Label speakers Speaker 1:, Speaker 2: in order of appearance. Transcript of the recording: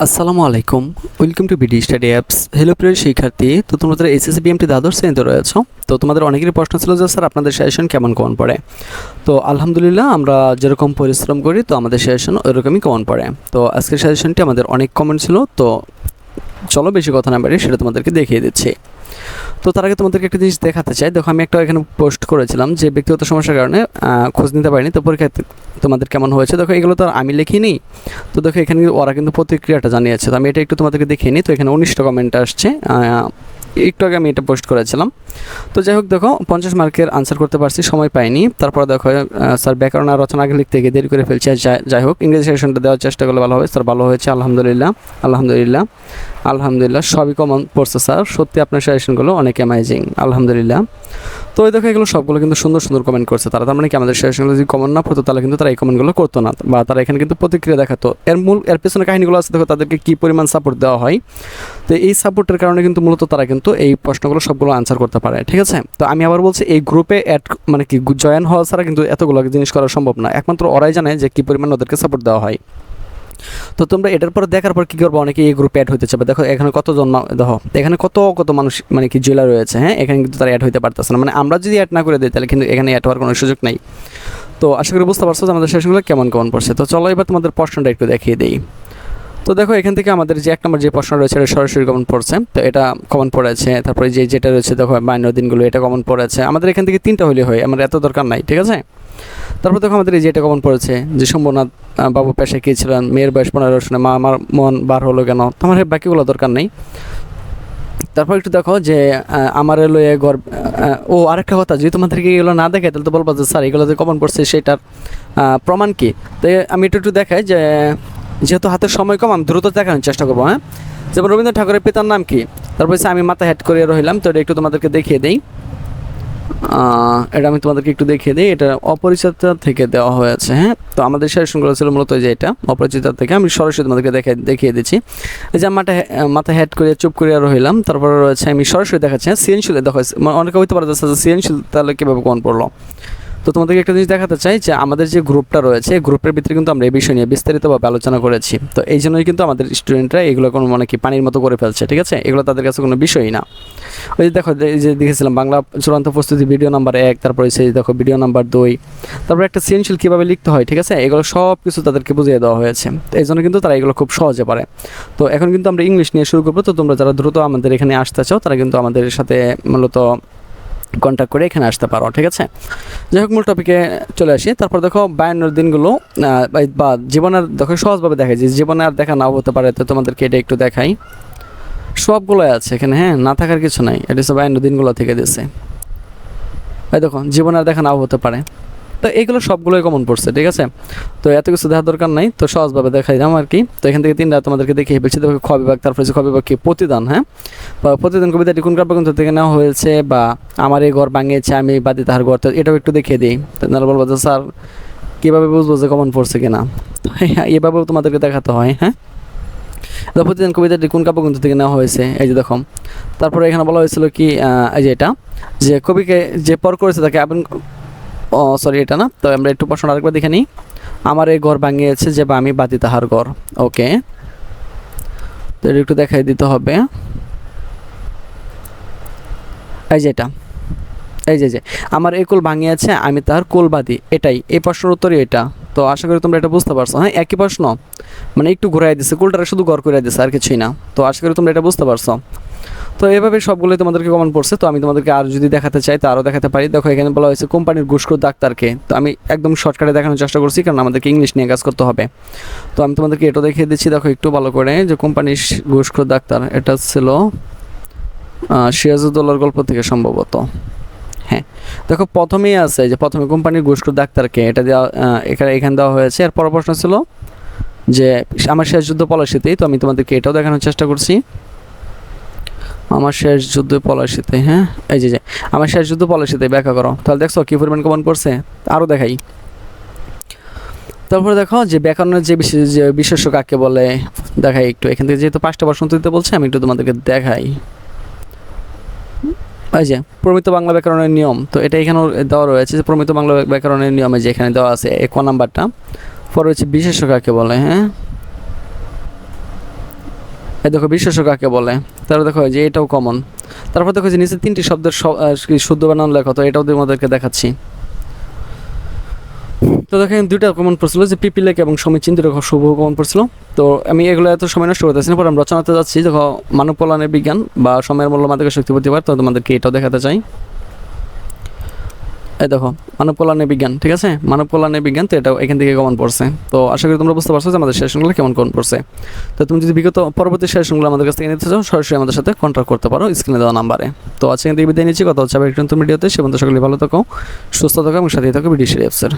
Speaker 1: আসসালামু আলাইকুম, welcome to BD study apps. Hello প্রিয় শিক্ষার্থী, তো তোমরা এসএসসি বিএমটি দ্বাদশ শ্রেণীতে রয়েছো। তো তোমাদের অনেকেরই প্রশ্ন ছিল যে স্যার আপনাদের সাজেশন কেমন পড়ে। তো আলহামদুলিল্লাহ আমরা যেরকম পরিশ্রম করি তো আমাদের সাজেশন ওইরকমই কমন পড়ে। তো আজকের সাজেশনটি আমাদের অনেক কমেন্ট ছিল, তো চলো বেশি কথা না বাড়ি সেটা তোমাদেরকে দেখিয়ে দিচ্ছি। তো তার আগে তোমাদেরকে একটা জিনিস দেখাতে চাই। দেখো আমি একটা এখানে পোস্ট করেছিলাম যে ব্যক্তিগত সমস্যার কারণে খোঁজ নিতে পারিনি, তো পরীক্ষাতে তোমাদের কেমন হয়েছে। দেখো এগুলো তো আর আমি লিখিনি, তো দেখো এখানে ওরা কিন্তু প্রতিক্রিয়াটা জানিয়েছে। তো আমি এটা একটু তোমাদেরকে দেখিয়ে নিই। তো এখানে 19টা কমেন্ট আসছে, একটু আগে আমি এটা পোস্ট করেছিলাম। তো যাই হোক, দেখো 50 মার্কের আনসার করতে পারছি, সময় পাইনি। তারপর দেখো স্যার ব্যাকরণ আর রচনা আগে লিখতে গিয়ে দেরি করে ফেলছি। যাই হোক, ইংরেজি সেশনটা দেওয়ার চেষ্টা করলে ভালো হবে। স্যার ভালো হয়েছে, আলহামদুলিল্লাহ আলহামদুলিল্লাহ আলহামদুলিল্লাহ, সবই কমন পড়ছে স্যার, সত্যি আপনার সাজেশনগুলো অনেক অ্যামেজিং, আলহামদুলিল্লাহ। তো ওই দেখো এগুলো সবগুলো কিন্তু সুন্দর সুন্দর কমেন্ট করছে তারা। তার মানে কি আমাদের সাজেশনগুলো যদি কমন না পড়তো তাহলে কিন্তু তারা এই কমেন্টগুলো করতো না, বা তারা এখানে কিন্তু প্রতিক্রিয়া দেখাতো। এর পেছনে কাহিনীগুলো আছে, দেখো তাদেরকে কী পরিমাণ সাপোর্ট দেওয়া হয়। তো এই সাপোর্টের কারণে কিন্তু মূলত তারা কিন্তু এই প্রশ্নগুলো সবগুলো আনসার করতে পারে, ঠিক আছে। তো আমি আবার বলছি, এই গ্রুপে মানে কি জয়েন হওয়া ছাড়া কিন্তু এতগুলো জিনিস করা সম্ভব না। একমাত্র ওরাই জানে যে কী পরিমাণ ওদেরকে সাপোর্ট দেওয়া হয়। তো তোমরা এটার পর দেখার পর কী করবো, অনেকে এই গ্রুপে অ্যাড হতে চাবে। দেখো এখানে কতজন, দেখো এখানে কত মানুষ মানে কি জেলা রয়েছে, হ্যাঁ, এখানে কিন্তু তারা অ্যাড হতে পারতেছে না। মানে আমরা যদি অ্যাড না করে দিই তাহলে কিন্তু এখানে অ্যাড হওয়ার কোনো সুযোগ নেই। তো আশা করি বুঝতে পারছো যে আমাদের সেশনগুলো কেমন পড়ছে। তো চলো এবার তোমাদের প্রশ্নটা একটু দেখিয়ে দিই। তো দেখো এখান থেকে আমাদের যে 1 নম্বর যে প্রশ্ন রয়েছে এটা সরাসরি কমন পড়ছে, তো এটা কমন পড়েছে। তারপরে যেটা রয়েছে দেখো বাইনারি দিনগুলো, এটা কমন পড়েছে। আমাদের এখান থেকে 3টা হলে হয়, আমার এত দরকার নাই, ঠিক আছে। তারপর দেখো আমাদের এই যে এটা কমন পড়েছে যে শম্ভুনাথ বাবু পেশায় কী ছিলেন, মেয়ের বয়স 15 শুনে মা আমার মন বার হলো কেন, তোমার বাকিগুলো দরকার নেই। তারপর একটু দেখো যে আমার এলো এ গর্ব। ও আরেকটা কথা, যদি তোমাদেরকে এগুলো না দেখে তাহলে তো বলবো যে স্যার এগুলো যে কমন পড়ছে সেটার প্রমাণ কি। তো আমি একটু দেখাই যে যেহেতু হাতের সময় কম আমি দ্রুত দেখানোর চেষ্টা করবো। হ্যাঁ, যেমন রবীন্দ্রনাথ ঠাকুরের পিতার নাম কি, তারপর আমি মাথা হেড করে রইলাম। তো এটা একটু তোমাদেরকে দেখিয়ে দিই। এটা আমি তোমাদেরকে একটু দেখিয়ে দিই। এটা অপরিচিতা থেকে দেওয়া হয়েছে। হ্যাঁ, তো আমাদের সাজেশনগুলো ছিল মূলত যে এটা অপরিচিতা থেকে। আমি সরাসরি তোমাদেরকে দেখিয়ে দিচ্ছি। এই যে মাথা হেড করে চুপ করে রইলাম। তারপর রয়েছে আমি সরাসরি দেখাচ্ছি। হ্যাঁ, সৃজনশীল দেখো, অনেকে হইতে পারে যে সৃজনশীল তাহলে কীভাবে কোন পড়লো। তো তোমাদেরকে একটা জিনিস দেখাতে চাই যে আমাদের যে গ্রুপটা রয়েছে এই গ্রুপের ভিতরে কিন্তু আমরা এই বিষয় নিয়ে বিস্তারিতভাবে আলোচনা করেছি। তো এই জন্যই কিন্তু আমাদের স্টুডেন্টরা এগুলো কোনো মানে কি পানির মতো করে ফেলছে, ঠিক আছে। এগুলো তাদের কাছে কোনো বিষয়ই না। ওই যে দেখো এই যে দেখেছিলাম বাংলা চূড়ান্ত প্রস্তুতি ভিডিও নাম্বার 1, তারপরে সেই দেখো ভিডিও নাম্বার 2, তারপরে একটা সৃজনশীল কীভাবে লিখতে হয়, ঠিক আছে। এগুলো সব কিছু তাদেরকে বুঝিয়ে দেওয়া হয়েছে। তো এই জন্য কিন্তু তারা এগুলো খুব সহজে পারে। তো এখন কিন্তু আমরা ইংলিশ নিয়ে শুরু করবো। তো তোমরা যারা দ্রুত আমাদের এখানে আসতে চাও তারা কিন্তু আমাদের সাথে মূলত কন্ট্যাক্ট করে এখানে আসতে পারো, ঠিক আছে। যাই হোক, মূল টপিকে চলে আসি। তারপর দেখো 52 দিনগুলো বা জীবনের দেখো সহজভাবে দেখাই যে জীবনে আর দেখা নাও হতে পারে। তো তোমাদেরকে এটা একটু দেখাই, সবগুলোই আছে এখানে, হ্যাঁ, না থাকার কিছু নাই। এটা হচ্ছে 52 দিনগুলো থেকে দিয়েছে। এই দেখো জীবনে আর দেখা নাও হতে পারে। তো এইগুলো সবগুলোই কমন পড়ছে, ঠিক আছে। তো এত কিছু দেখার দরকার নাই, তো সহজভাবে দেখাই দাম আর কি। তো এখান থেকে 3টা তোমাদেরকে দেখিয়ে ফেলছি। দেখো খ বিভাগ, তারপরে খ বিভাগ কি প্রতিদান। হ্যাঁ, বা প্রতিদান কবিতাটি কোন কাব্যগ্রন্থ থেকে নেওয়া হয়েছে, বা আমার এই ঘর ভাঙিয়েছে আমি বাদি তাহার ঘর। তো এটাও একটু দেখিয়ে দিই। তাহলে বলবো যে স্যার কীভাবে বুঝবো যে কমন পড়ছে কিনা। হ্যাঁ, এভাবেও তোমাদেরকে দেখাতে হয়। হ্যাঁ, প্রতিদিন কবিতাটি কোন কাব্যগ্রন্থ থেকে নেওয়া হয়েছে, এই যে দেখো। তারপরে এখানে বলা হয়েছিল কি এই যে এটা যে কবিকে যে পর করেছে তাকে আপন, সরি এটা না। তো আমরা একটু প্রশ্ন আরেকবার দেখে নিই। আমার এই ঘর ভাঙিয়েছে যে বা আমি বাদি তাহার ঘর। ওকে, তো এটা একটু দেখাই দিতে হবে। এই যে এটা, এই যে আমার এই কুল ভাঙিয়েছে আমি তাহার কুল বাদি, এটাই এই প্রশ্নের উত্তরই এটা। তো আশা করি তোমরা এটা বুঝতে পারছো। হ্যাঁ, একই প্রশ্ন, মানে একটু ঘুরাই দিচ্ছে, কুলটারে শুধু ঘর করে দিচ্ছে আর কিছুই না। তো আশা করি তোমরা এটা বুঝতে পারছো। তো এভাবে সবগুলোই তোমাদেরকে কমন পড়ছে। তো আমি তোমাদেরকে আর যদি দেখাতে চাই তো আরও দেখাতে পারি। দেখো এখানে বলা হয়েছে কোম্পানির ঘুষখোর ডাক্তারকে। তো আমি একদম শর্টকাটে দেখানোর চেষ্টা করছি, কারণ আমাদেরকে ইংলিশ নিয়ে কাজ করতে হবে। তো আমি তোমাদেরকে এটা দেখিয়ে দিচ্ছি। দেখো একটু ভালো করে যে কোম্পানির ঘুষখোর ডাক্তার, এটা ছিল সিরাজউদ্দৌলার গল্প থেকে সম্ভবত। হ্যাঁ, দেখো প্রথমেই আছে যে প্রথমে কোম্পানির ঘুষখোর ডাক্তারকে, এটা দেওয়া এখানে দেওয়া হয়েছে। আর পর প্রশ্ন ছিল যে আমার শেষ যুদ্ধ পলাশিতেই। তো আমি তোমাদেরকে এটাও দেখানোর চেষ্টা করছি, আমার শেষ যুদ্ধ পলাশিতে। হ্যাঁ, এই যে আমার শেষ যুদ্ধ পলাশিতে ব্যাখ্যা করো। তাহলে দেখছো কী পরিমাণ কমন পড়ছে। আরও দেখাই। তারপরে দেখো যে ব্যাকরণের যে বিশেষ্য কাকে বলে দেখাই একটু। এখান থেকে যেহেতু 5টা প্রশ্ন দিতে বলছে আমি একটু তোমাদেরকে দেখাই। এই যে প্রমিত বাংলা ব্যাকরণের নিয়ম, তো এটা এখানেও দেওয়া রয়েছে যে প্রমিত বাংলা ব্যাকরণের নিয়মে যে এখানে দেওয়া আছে 1 নাম্বারটা। পরে হচ্ছে বিশেষ্য কাকে বলে। হ্যাঁ, এই দেখো বিশেষ্য কাকে বলে, তারপর দেখো যে এটাও কমন। তারপর দেখো যে নিচে 3টি শব্দের শুদ্ধ বানান লেখো, তো এটাও তোমাদেরকে দেখাচ্ছি। তো দেখেন 2টা কমন পড়ছিল, যে পিপিলেক এবং সমীচীন, 2টা শুভ কমন পড়ছিল। তো আমি এগুলো এত সময় নষ্ট করতেছি না, পরে আমরা রচনাতে যাচ্ছি। দেখো মানব কল্যাণের বিজ্ঞান বা সময়ের মূল্য মাধ্যমে শক্তি প্রতিবার, তো তোমাদেরকে এটাও দেখাতে চাই। এই দেখো মানব কল্যাণের বিজ্ঞান, ঠিক আছে, মানব কল্যাণের বিজ্ঞান, তো এটাও এখান থেকে কমন পড়ছে। তো আশা করি তোমরা বুঝতে পারছো যে আমাদের সেশনগুলো কেমন কমন পড়ছে। তো তুমি যদি বিগত পরবর্তী সেশনগুলো আমাদের কাছ থেকে নিতে চাও, সরাসরি আমাদের সাথে কন্ট্যাক্ট করতে পারো স্ক্রিনে দেওয়া নাম্বারে। তো আজকে কিন্তু বিদায় নিচ্ছি, কথা হচ্ছে আবার একটু নতুন ভিডিওতে। সে পর্যন্ত সকলে ভালো থাকো, সুস্থ থাকো এবং সাথে থাকো বিডি স্টাডি অ্যাপসের।